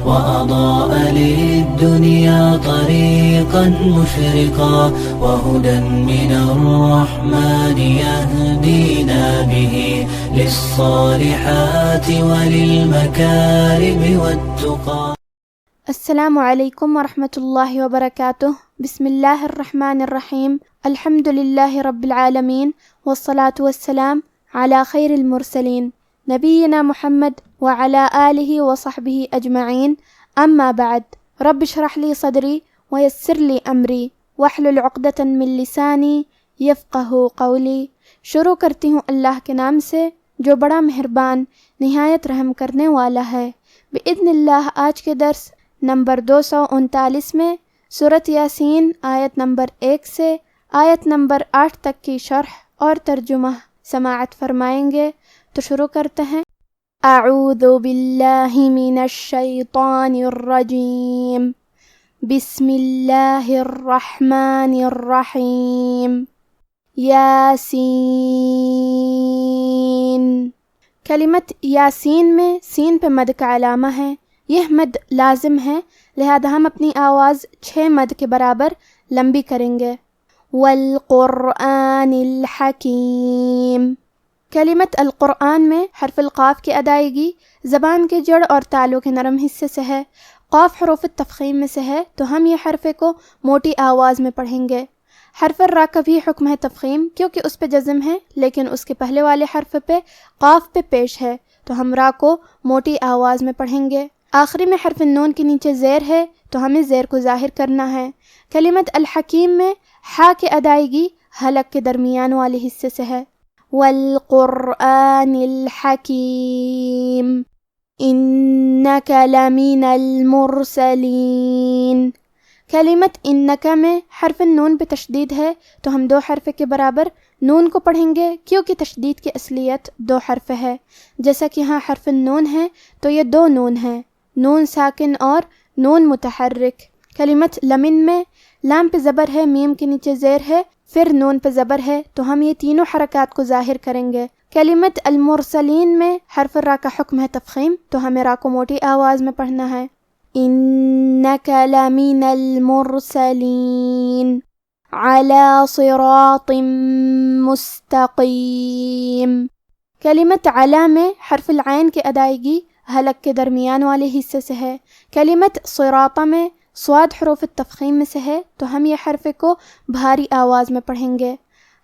وأضاء للدنيا طريقا مشرقا وهدى من الرحمن يهدينا به للصالحات وللمكارم والتقى. السلام علیکم ورحمۃ اللہ وبرکاتہ. بسم اللہ الرحمن الرحیم. الحمد للہ رب العالمین والصلاة والسلام علی خیر المرسلین نبینا محمد وعلی آلہ وصحبہ اجمعین. اما بعد، رب اشرح لی صدری ویسر لی امری واحلل عقدۃ من لسانی یفقہوا قولی. شروع کرتی ہوں اللہ کے نام سے جو بڑا مہربان نہایت رحم کرنے والا ہے. باذن اللہ آج کے درس نمبر 239 میں سورۃ یاسین آیت نمبر 1 سے آیت نمبر 8 تک کی شرح اور ترجمہ سماعت فرمائیں گے. تو شروع کرتے ہیں. اعوذ باللہ من الشیطان الرجیم. بسم اللہ الرحمن الرحیم. یاسین. کلمت یاسین میں سین پہ مد کا علامہ ہے. یہ مد لازم ہے، لہذا ہم اپنی آواز 6 مد کے برابر لمبی کریں گے. والقرآن الحکیم. کلمت القرآن میں حرف القاف کی ادائیگی زبان کے جڑ اور تالو کے نرم حصے سے ہے. قاف حروف التفخیم میں سے ہے تو ہم یہ حرف کو موٹی آواز میں پڑھیں گے. حرف الراء کا بھی حکم ہے تفخیم کیونکہ اس پہ جزم ہے، لیکن اس کے پہلے والے حرف پہ قاف پہ پیش ہے تو ہم را کو موٹی آواز میں پڑھیں گے. آخری میں حرف النون کے نیچے زیر ہے تو ہمیں زیر کو ظاہر کرنا ہے. کلمت الحکیم میں حا کی ادائیگی حلق کے درمیان والے حصے سے ہے. والقرآن الحکیم انک لمن المرسلین. کلمت انک میں حرف النون پہ تشدید ہے تو ہم 2 حرف کے برابر نون کو پڑھیں گے کیونکہ تشدید کی اصلیت 2 حرف ہے. جیسا کہ یہاں حرف النون ہے تو یہ 2 نون ہیں، نون ساکن اور نون متحرک. کلمت لمن میں لام پہ زبر ہے، میم کے نیچے زیر ہے، پھر نون پہ زبر ہے تو ہم یہ تینوں حرکات کو ظاہر کریں گے. کلمت المرسلین میں حرف را کا حکم ہے تفخیم تو ہمیں را کو موٹی آواز میں پڑھنا ہے. انک لمن المرسلین علی صراط مستقیم. کلمت علی میں حرف العین کی ادائیگی حلق کے درمیان والے حصے سے ہے. کلمت صراط میں صاد حروف التفخیم میں سے ہے تو ہم یہ حرف کو بھاری آواز میں پڑھیں گے.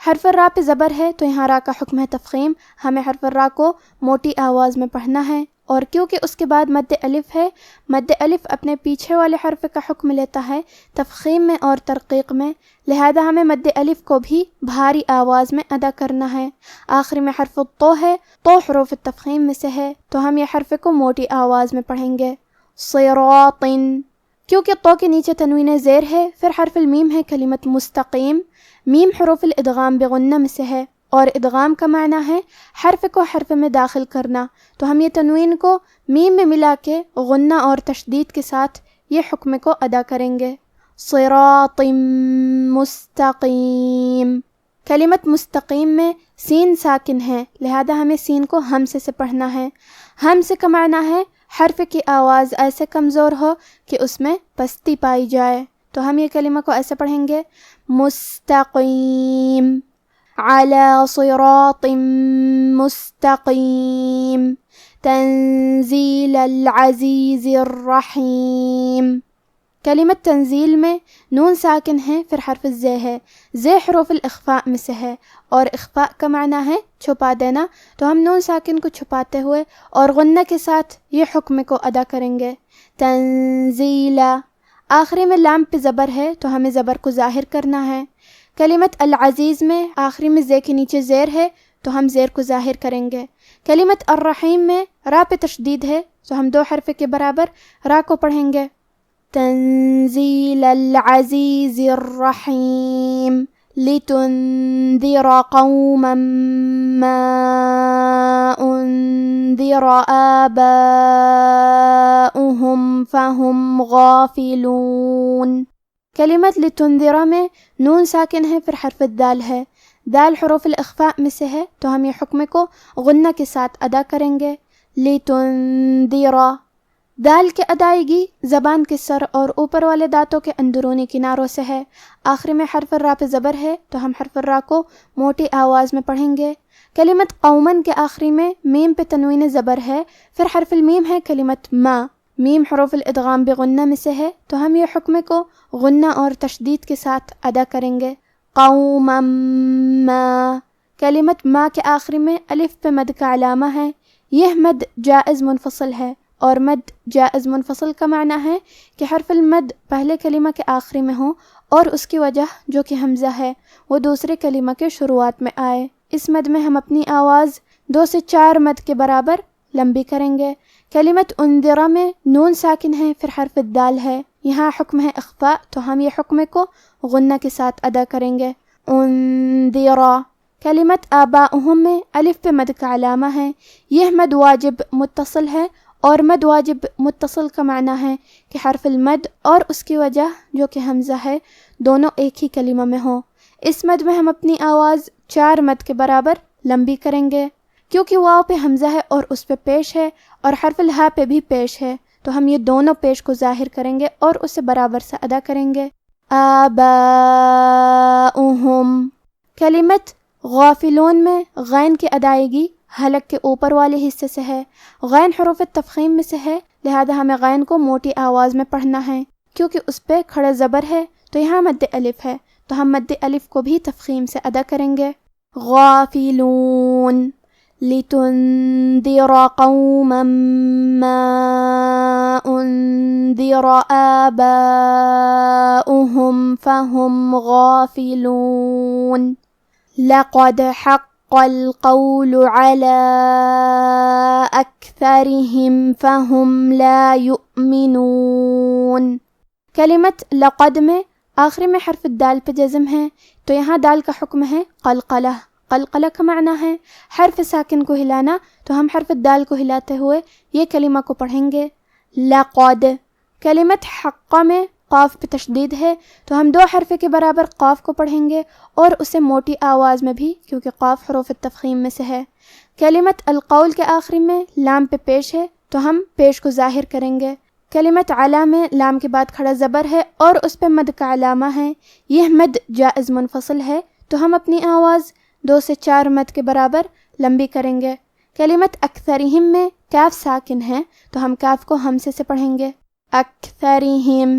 حرف را پہ زبر ہے تو یہاں را کا حکم ہے تفخیم، ہمیں حرف را کو موٹی آواز میں پڑھنا ہے. اور کیونکہ اس کے بعد مد الف ہے، مد الف اپنے پیچھے والے حرف کا حکم لیتا ہے تفخیم میں اور ترقیق میں، لہذا ہمیں مد الف کو بھی بھاری آواز میں ادا کرنا ہے. آخری میں حرف الطو ہے، طو حروف التفخیم میں سے ہے تو ہم یہ حرف کو موٹی آواز میں پڑھیں گے. صراط. کیونکہ طو کے نیچے تنوین زیر ہے، پھر حرف المیم ہے کلمت مستقیم. میم حروف الادغام بغنہ میں سے ہے اور ادغام کا معنی ہے حرف کو حرف میں داخل کرنا، تو ہم یہ تنوین کو میم میں ملا کے غنہ اور تشدید کے ساتھ یہ حکم کو ادا کریں گے. صراط مستقیم. کلمت مستقیم میں سین ساکن ہے لہذا ہمیں سین کو ہمزے سے پڑھنا ہے. ہمزے کا معنی ہے حرف کی آواز ایسے کمزور ہو کہ اس میں پستی پائی جائے، تو ہم یہ کلمہ کو ایسے پڑھیں گے. مستقیم علی صراط مستقیم تنزیل العزیز الرحیم. کلمت تنزیل میں نون ساکن ہے، پھر حرف زے ہے. زے حروف الاخفاء میں سے ہے اور اخفاء کا معنی ہے چھپا دینا، تو ہم نون ساکن کو چھپاتے ہوئے اور غنہ کے ساتھ یہ حکم کو ادا کریں گے. تنزیلا. آخری میں لام پہ زبر ہے تو ہمیں زبر کو ظاہر کرنا ہے. کلمت العزیز میں آخری میں زے کے نیچے زیر ہے تو ہم زیر کو ظاہر کریں گے. کلمت الرحیم میں را پہ تشدید ہے تو ہم 2 حرف کے برابر را کو پڑھیں گے. تنزیل العزیز الرحیم لتنذر قوما ما انذر آباؤهم فهم غافلون. کلمت لتنذر میں نون ساکن ہے، پھر حرف الدال ہے. دال حروف الاخفاء میں سے ہے تو ہم یہ حکم کو غنہ کے ساتھ ادا کریں گے. لتنذر. دال کی ادائیگی زبان کے سر اور اوپر والے دانتوں کے اندرونی کناروں سے ہے۔ آخری میں حرف الراء پہ زبر ہے تو ہم حرف الراء کو موٹی آواز میں پڑھیں گے۔ کلمت قومن کے آخری میں میم پہ تنوین زبر ہے، پھر حرف المیم ہے کلمت ما، میم حروف الادغام بغنہ میں سے ہے تو ہم یہ حکم کو غنہ اور تشدید کے ساتھ ادا کریں گے۔ قوما ما، کلمت ما کے آخری میں الف پہ مد کا علامہ ہے، یہ مد جائز منفصل ہے، اور مد جائز منفصل کا معنی ہے کہ حرف المد پہلے کلمہ کے آخری میں ہو اور اس کی وجہ جو کہ حمزہ ہے وہ دوسرے کلمہ کے شروعات میں آئے۔ اس مد میں ہم اپنی آواز 2 سے 4 مد کے برابر لمبی کریں گے۔ کلمت انذرا میں نون ساکن ہے، پھر حرف الدال ہے، یہاں حکم ہے اخفاء تو ہم یہ حکم کو غنہ کے ساتھ ادا کریں گے۔ انذرا، کلمت آباؤہم میں الف پہ مد کا علامہ ہے، یہ مد واجب متصل ہے، اور مد واجب متصل کا معنی ہے کہ حرف المد اور اس کی وجہ جو کہ حمزہ ہے دونوں ایک ہی کلمہ میں ہوں۔ اس مد میں ہم اپنی آواز 4 مد کے برابر لمبی کریں گے، کیونکہ واو پہ حمزہ ہے اور اس پہ پیش ہے، اور حرف الہا پہ بھی پیش ہے تو ہم یہ دونوں پیش کو ظاہر کریں گے اور اسے برابر سے ادا کریں گے۔ آباؤہم، کلمت غافلون میں غین کی ادائیگی حلق کے اوپر والے حصے سے ہے، غین حروف تفخیم میں سے ہے، لہذا ہمیں غین کو موٹی آواز میں پڑھنا ہے، کیونکہ اس پہ کھڑا زبر ہے تو یہاں مد الف ہے تو ہم مد الف کو بھی تفخیم سے ادا کریں گے۔ غافلون، لتنذر قوما ما انذر آباؤهم فهم غافلون، لقد حق القول على أكثرهم فهم لا يؤمنون، کلمت لقد میں آخری میں حرف الدال پہ جزم ہے تو یہاں دال کا حکم ہے قلقلہ، قلقلہ کا معنی ہے حرف ساکن کو ہلانا، تو ہم حرف الدال کو ہلاتے ہوئے یہ کلمہ کو پڑھیں گے۔ لقد، کلمت حق میں قاف پہ تشدید ہے تو ہم 2 حرف کے برابر قاف کو پڑھیں گے اور اسے موٹی آواز میں بھی، کیونکہ قاف حروف التفخیم میں سے ہے۔ کلمت القول کے آخری میں لام پہ پیش ہے تو ہم پیش کو ظاہر کریں گے۔ کلمت علا میں لام کے بعد کھڑا زبر ہے اور اس پہ مد کا علامہ ہے، یہ مد جائز منفصل ہے تو ہم اپنی آواز 2 سے 4 مد کے برابر لمبی کریں گے۔ کلمت اکثرہم میں کاف ساکن ہے تو ہم کاف کو ہمزے سے پڑھیں گے۔ اکثرہم،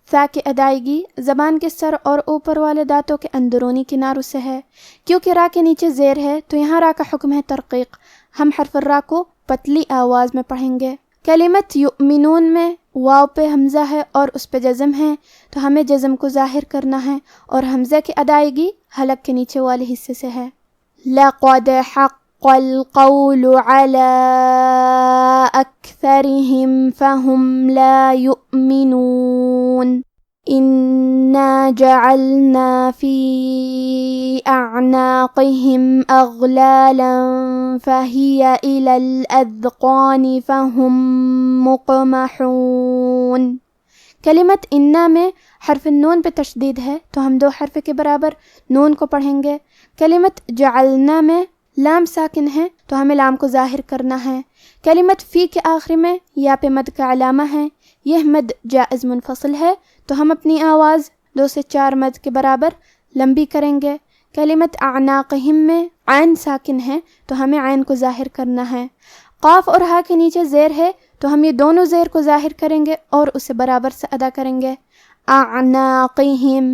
فا کی ادائیگی زبان کے سر اور اوپر والے دانتوں کے اندرونی کناروں سے ہے، کیونکہ را کے نیچے زیر ہے تو یہاں را کا حکم ہے ترقیق، ہم حرف الرا کو پتلی آواز میں پڑھیں گے۔ کلمت یؤمنون میں واو پہ حمزہ ہے اور اس پہ جزم ہے تو ہمیں جزم کو ظاہر کرنا ہے اور حمزہ کی ادائیگی حلق کے نیچے والے حصے سے ہے۔ لقد حق القول على أكثرهم فهم لا يؤمنون، إنا جعلنا في أعناقهم أغلالا فهي إلى الأذقان فهم مقمحون، کلمت انا میں حرف النون پہ تشدید ہے تو ہم 2 حرف کے برابر نون کو پڑھیں گے۔ کلمت جعلنا میں لام ساکن ہے تو ہمیں لام کو ظاہر کرنا ہے۔ کلمت فی کے آخری میں یا پہ مد کا علامہ ہے، یہ مد جائز منفصل ہے تو ہم اپنی آواز 2 سے 4 مد کے برابر لمبی کریں گے۔ کلمت اعناقہم میں عین ساکن ہے تو ہمیں عین کو ظاہر کرنا ہے۔ قاف اور ہا کے نیچے زیر ہے تو ہم یہ دونوں زیر کو ظاہر کریں گے اور اسے برابر سے ادا کریں گے۔ اعناقہم،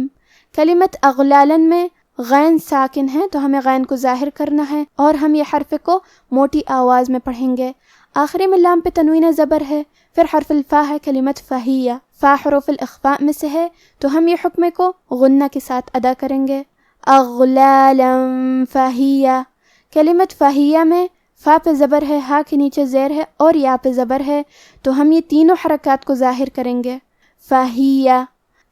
کلمت اغلالن میں غین ساکن ہے تو ہمیں غین کو ظاہر کرنا ہے اور ہم یہ حرف کو موٹی آواز میں پڑھیں گے۔ آخری میں لام پہ تنوین زبر ہے، پھر حرف الفا ہے کلمت فہیہ، فا حروف الاخفاء میں سے ہے تو ہم یہ حکم کو غنہ کے ساتھ ادا کریں گے۔ اغلالا فہیہ، کلمت فہیہ میں فا پہ زبر ہے، ہا کے نیچے زیر ہے اور یا پہ زبر ہے تو ہم یہ تینوں حرکات کو ظاہر کریں گے۔ فہیہ،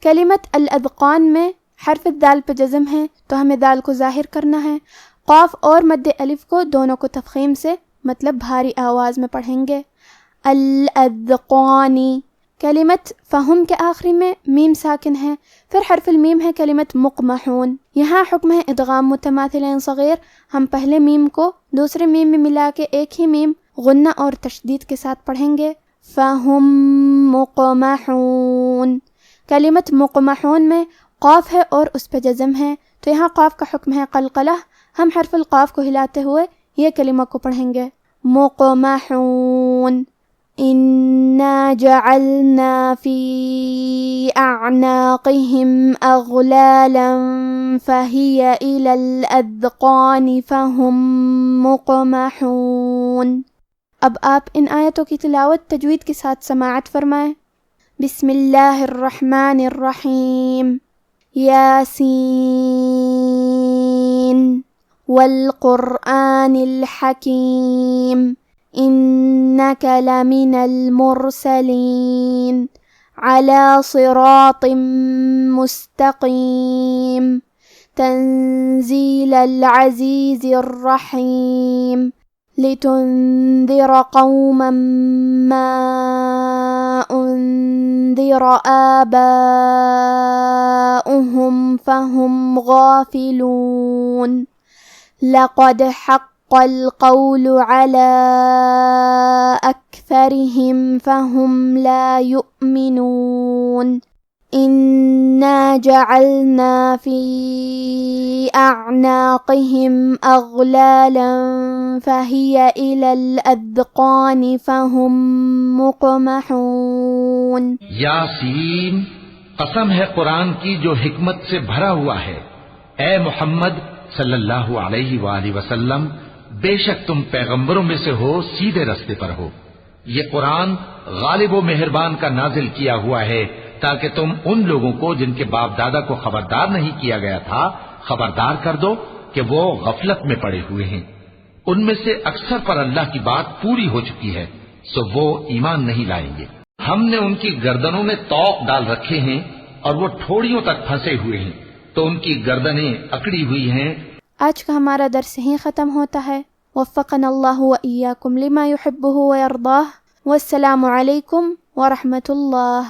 کلمت الاذقان میں حرف الدال پہ جزم ہے تو ہمیں دال کو ظاہر کرنا ہے۔ قاف اور مد الف کو دونوں کو تفخیم سے مطلب بھاری آواز میں پڑھیں گے۔ الاذقانی، کلمت فہم کے آخری میں میم ساکن ہے، پھر حرف المیم ہے کلمت مقمحون، یہاں حکم ہے ادغام متماثلین صغیر، ہم پہلے میم کو دوسرے میم میں ملا کے ایک ہی میم غنہ اور تشدید کے ساتھ پڑھیں گے۔ فهم مقمحون. کلمت مقمحون میں قاف ہے اور اس پہ جزم ہے، تو یہاں قاف کا حکم ہے قلقلہ. ہم حرف القاف کو ہلاتے ہوئے یہ کلمہ کو پڑھیں گے. مقمحون. انا جعلنا فی اعناقہم اغلالا فہی الی الاذقان فہم مقمحون. اب آپ ان آیتوں کی تلاوت تجوید کے ساتھ سماعت فرمائیں. بسم اللہ الرحمن الرحیم. یاسین والقرآن الحکیم انک لمن المرسلین علی صراط مستقیم تنزیل العزیز الرحیم لتنذر قوما ما انذر آباؤهم فهم غافلون لقد حق القول على أكثرهم فهم لا يؤمنون إنا جعلنا في أعناقهم أغلالا فهي إلى الأذقان فهم مقمحون. یاسین، قسم ہے قرآن کی جو حکمت سے بھرا ہوا ہے. اے محمد صلی اللہ علیہ وآلہ وسلم، بے شک تم پیغمبروں میں سے ہو، سیدھے رستے پر ہو. یہ قرآن غالب و مہربان کا نازل کیا ہوا ہے تاکہ تم ان لوگوں کو جن کے باپ دادا کو خبردار نہیں کیا گیا تھا خبردار کر دو کہ وہ غفلت میں پڑے ہوئے ہیں. ان میں سے اکثر پر اللہ کی بات پوری ہو چکی ہے، سو وہ ایمان نہیں لائیں گے. ہم نے ان کی گردنوں میں طوق ڈال رکھے ہیں اور وہ ٹھوڑیوں تک پھنسے ہوئے ہیں، تو ان کی گردنیں اکڑی ہوئی ہیں. آج کا ہمارا درس یہیں ختم ہوتا ہے. وفقنا اللہ وإیاکم لما یحبہ ویرضاہ. والسلام علیکم ورحمۃ اللہ.